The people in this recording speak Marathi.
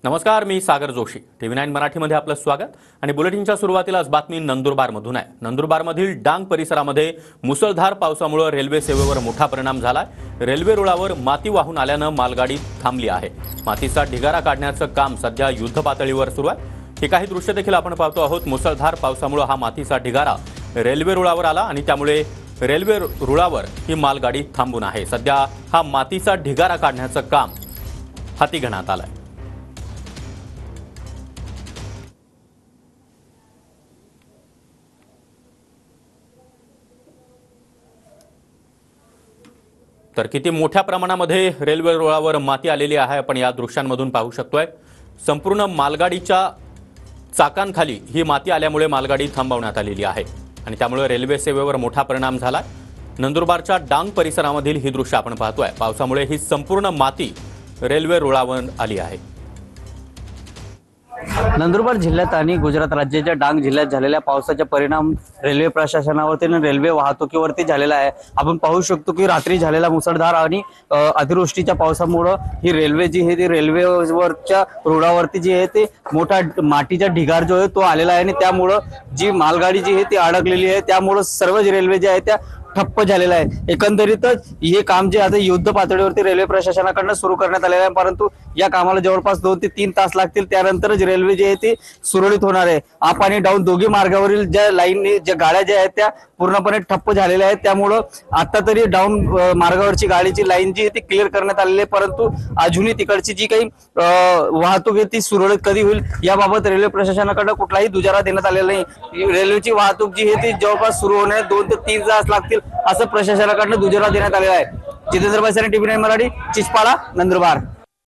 नमस्कार, मी सागर जोशी. TV9 मराठीमध्ये आपलं स्वागत. आणि बुलेटिनच्या सुरुवातीलाच बातमी नंदुरबारमधून आहे. नंदुरबारमधील डांग परिसरामध्ये मुसळधार पावसामुळे रेल्वे सेवेवर मोठा परिणाम झालाय. रेल्वे रुळावर माती वाहून आल्यानं मालगाडी थांबली आहे. मातीचा ढिगारा काढण्याचं काम सध्या युद्ध पातळीवर सुरू आहे. हे काही दृश्य देखील आपण पाहतो आहोत. मुसळधार पावसामुळे हा मातीचा ढिगारा रेल्वे रुळावर आला आणि त्यामुळे रेल्वे रुळावर ही मालगाडी थांबून आहे. सध्या हा मातीचा ढिगारा काढण्याचं काम हाती घेण्यात आलंय. तर किती मोठ्या प्रमाणामध्ये रेल्वे रुळावर माती आलेली आहे आपण या दृश्यांमधून पाहू शकतोय. संपूर्ण मालगाडीच्या चाकांखाली ही माती आल्यामुळे मालगाडी थांबवण्यात आलेली आहे आणि त्यामुळे रेल्वे सेवेवर मोठा परिणाम झाला. नंदुरबारच्या डांग परिसरामधील ही दृश्य आपण पाहतोय. पावसामुळे ही संपूर्ण माती रेल्वे रुळावर आली आहे. नंदुरबार जिल्ह्यात आणि गुजरात राज्याच्या डांग जिल्ह्यात झालेल्या पावसाचा परिणाम रेल्वे प्रशासनावरती आणि रेल्वे वाहतुकीवरती झालेला आहे. आपण पाहू शकतो की रात्री झालेला मुसळधार आणि अतिवृष्टीच्या पावसामुळे ही रेल्वे जी आहे ती रेल्वेवरच्या रुळावरती जी आहे ते मोठा मातीचा ढिगार जो आहे तो आलेला आहे आणि त्यामुळं जी मालगाडी जी आहे ती अडकलेली आहे. त्यामुळं सर्वच रेल्वे ज्या आहेत त्या ठप्प झालेला आहे. एकंदरीतच हे काम जे आता युद्ध पातळीवरती रेल्वे प्रशासनाकडून सुरू करण्यात आलेलं आहे, परंतु या कामाला जवळपास 2 ते 3 तास लागतील. त्यानंतरच रेल्वे जी आहे ती सुरळीत होणार आहे. अप आणि डाऊन दोघी मार्गावरील ज्या ज्या गाड्या ज्या आहेत त्या पूर्णपणे ठप्प झालेल्या आहेत. त्यामुळं आता तरी डाऊन मार्गावरची गाडीची लाईन जी आहे ती क्लिअर करण्यात आलेली आहे, परंतु अजूनही तिकडची जी काही वाहतूक आहे ती सुरळीत कधी होईल याबाबत रेल्वे प्रशासनाकडे कुठलाही दुजारा देण्यात आलेला नाही. रेल्वेची वाहतूक जी आहे ती जवळपास सुरू होण्यास 2 ते 3 तास लागतील असं प्रशासनाकडून दुजारा देण्यात आलेला आहे. जितेंद्र भाईसाने, TV9 मराठी, चिचपाडा, नंदुरबार.